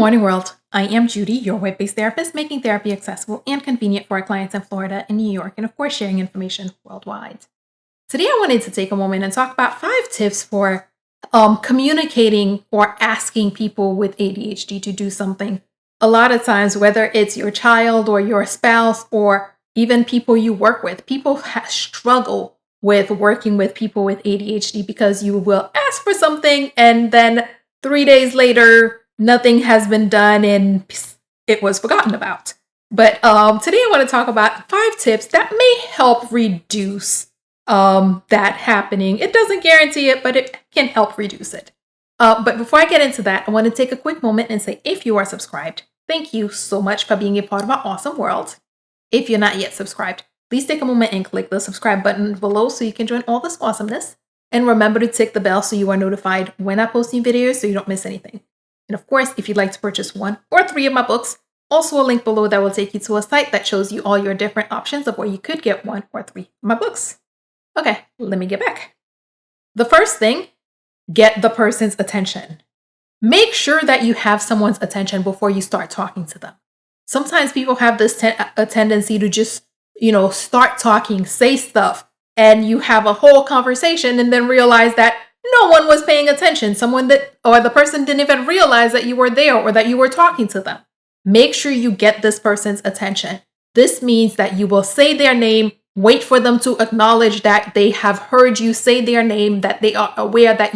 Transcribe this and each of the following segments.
morning, world. I am Judy, your web-based therapist, making therapy accessible and convenient for our clients in Florida and New York, and of course, sharing information worldwide. Today, I wanted to take a moment and talk about 5 tips for communicating or asking people with ADHD to do something. A lot of times, whether it's your child or your spouse or even people you work with, people struggle with working with people with ADHD because you will ask for something and then 3 days later, nothing has been done and it was forgotten about. But today I want to talk about 5 tips that may help reduce that happening. It doesn't guarantee it, but it can help reduce it. But before I get into that, I want to take a quick moment and say, if you are subscribed, thank you so much for being a part of our awesome world. If you're not yet subscribed, please take a moment and click the subscribe button below so you can join all this awesomeness. And remember to tick the bell so you are notified when I post new videos so you don't miss anything. And of course, if you'd like to purchase 1 or 3 of my books, also a link below that will take you to a site that shows you all your different options of where you could get 1 or 3 of my books. Okay, let me get back. The first thing, get the person's attention. Make sure that you have someone's attention before you start talking to them. Sometimes people have this a tendency to just, start talking, say stuff, and you have a whole conversation and then realize that no one was paying attention. The person didn't even realize that you were there or that you were talking to them. Make sure you get this person's attention. This means that you will say their name, wait for them to acknowledge that they have heard you say their name, that they are aware that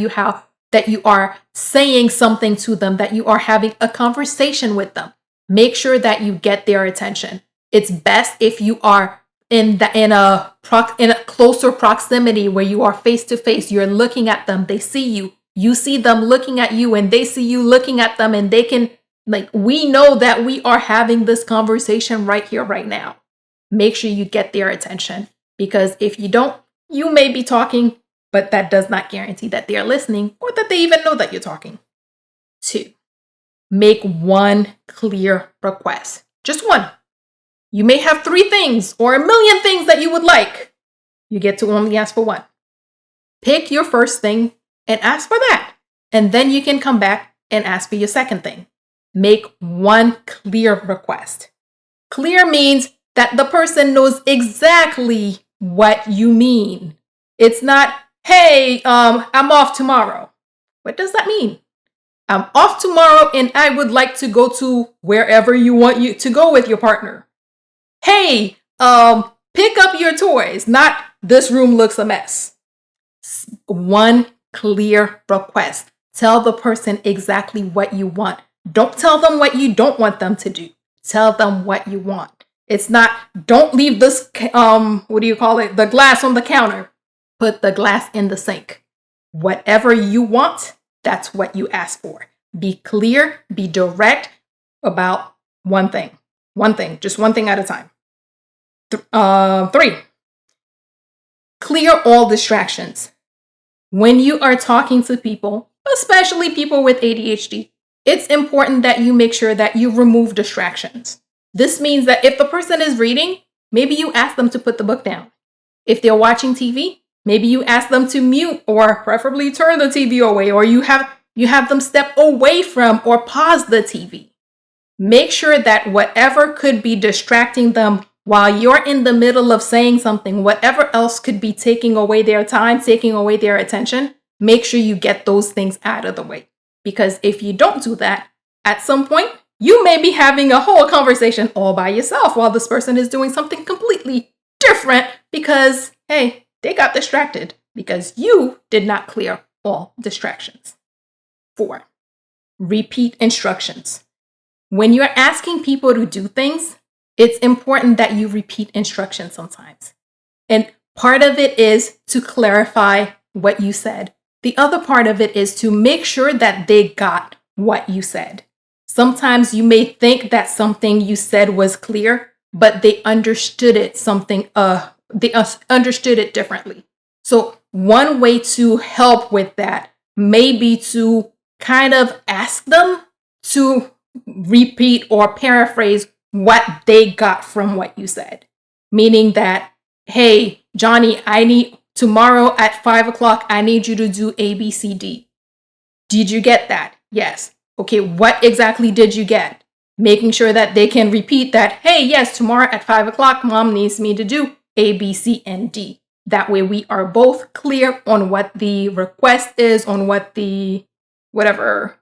you are saying something to them, that you are having a conversation with them. Make sure that you get their attention. It's best if you are in a closer proximity where you are face to face. You're looking at them, they see you, you see them looking at you, and they see you looking at them, and they can, we know that we are having this conversation right here, right now. Make sure you get their attention, because if you don't, you may be talking, but that does not guarantee that they're listening or that they even know that you're talking. 2, make 1 clear request. Just 1. You may have 3 things or 1,000,000 things that you would like. You get to only ask for 1. Pick your first thing and ask for that. And then you can come back and ask for your second thing. Make 1 clear request. Clear means that the person knows exactly what you mean. It's not, hey, I'm off tomorrow. What does that mean? I'm off tomorrow and I would like to go to wherever you want you to go with your partner. Hey, pick up your toys, not this room looks a mess. 1 clear request. Tell the person exactly what you want. Don't tell them what you don't want them to do. Tell them what you want. It's not, don't leave this, the glass on the counter. Put the glass in the sink. Whatever you want, that's what you ask for. Be clear, be direct about 1 thing. 1 thing, just 1 thing at a time. 3, clear all distractions. When you are talking to people, especially people with ADHD, it's important that you make sure that you remove distractions. This means that if the person is reading, maybe you ask them to put the book down. If they're watching TV, maybe you ask them to mute or preferably turn the TV away, or you have them step away from or pause the TV. Make sure that whatever could be distracting them while you're in the middle of saying something, whatever else could be taking away their time, taking away their attention, make sure you get those things out of the way. Because if you don't do that, at some point, you may be having a whole conversation all by yourself while this person is doing something completely different because, hey, they got distracted because you did not clear all distractions. 4, repeat instructions. When you're asking people to do things, it's important that you repeat instructions sometimes. And part of it is to clarify what you said. The other part of it is to make sure that they got what you said. Sometimes you may think that something you said was clear, but they understood it understood it differently. So 1 way to help with that may be to kind of ask them to repeat or paraphrase what they got from what you said. Meaning that, hey, Johnny, tomorrow at 5 o'clock, I need you to do A, B, C, D. Did you get that? Yes. Okay, what exactly did you get? Making sure that they can repeat that, hey, yes, tomorrow at 5 o'clock, mom needs me to do A, B, C, and D. That way we are both clear on what the request is, on what the whatever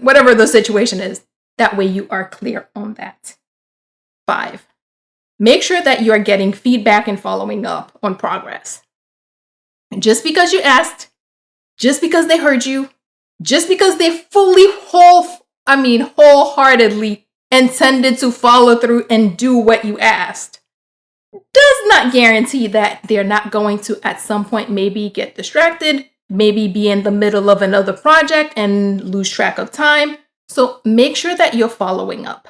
the situation is. That way you are clear on that. 5, make sure that you are getting feedback and following up on progress. Just because you asked, just because they heard you, just because they wholeheartedly intended to follow through and do what you asked, does not guarantee that they're not going to at some point maybe get distracted, maybe be in the middle of another project and lose track of time. So make sure that you're following up.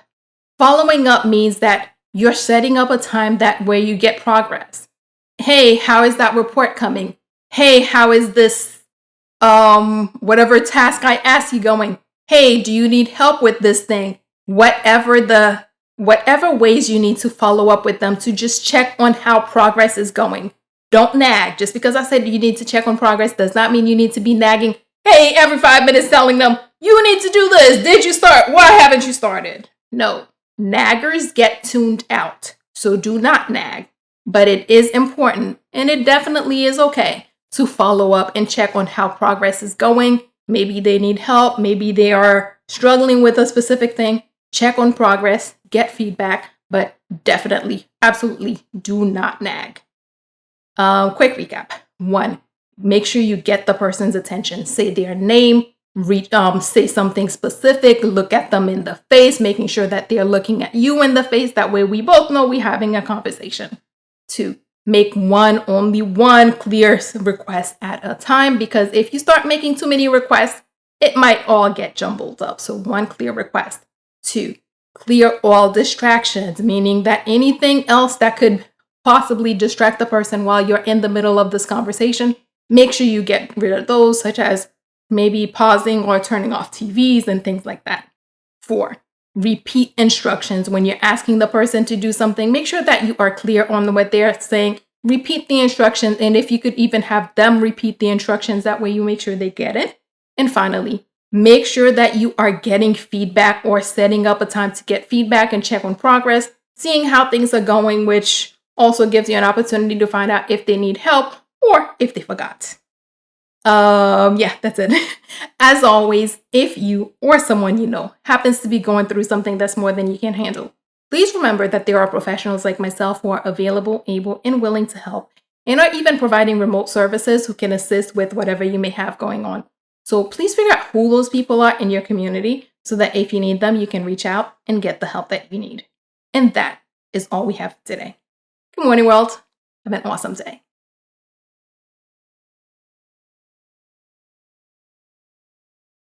Following up means that you're setting up a time that where you get progress. Hey, how is that report coming? Hey, how is this whatever task I asked you going? Hey, do you need help with this thing? Whatever ways you need to follow up with them to just check on how progress is going. Don't nag. Just because I said you need to check on progress does not mean you need to be nagging. Hey, every 5 minutes telling them, you need to do this. Did you start? Why haven't you started? No, naggers get tuned out. So do not nag. But it is important, and it definitely is okay to follow up and check on how progress is going. Maybe they need help. Maybe they are struggling with a specific thing. Check on progress, get feedback, but definitely, absolutely do not nag. Quick recap. 1, make sure you get the person's attention. Say their name, say something specific, look at them in the face, making sure that they're looking at you in the face. That way we both know we're having a conversation. 2, make only one clear request at a time, because if you start making too many requests, it might all get jumbled up. So 1 clear request. 2, clear all distractions, meaning that anything else that could possibly distract the person while you're in the middle of this conversation, make sure you get rid of those, such as maybe pausing or turning off TVs and things like that. 4, repeat instructions. When you're asking the person to do something, make sure that you are clear on what they're saying. Repeat the instructions, and if you could even have them repeat the instructions, that way you make sure they get it. And finally, make sure that you are getting feedback or setting up a time to get feedback and check on progress, seeing how things are going, which also gives you an opportunity to find out if they need help or if they forgot. Yeah, that's it. As always, if you or someone you know happens to be going through something that's more than you can handle, please remember that there are professionals like myself who are available, able, and willing to help, and are even providing remote services who can assist with whatever you may have going on. So please figure out who those people are in your community so that if you need them, you can reach out and get the help that you need. And that is all we have today. Good morning, world. Have an awesome day.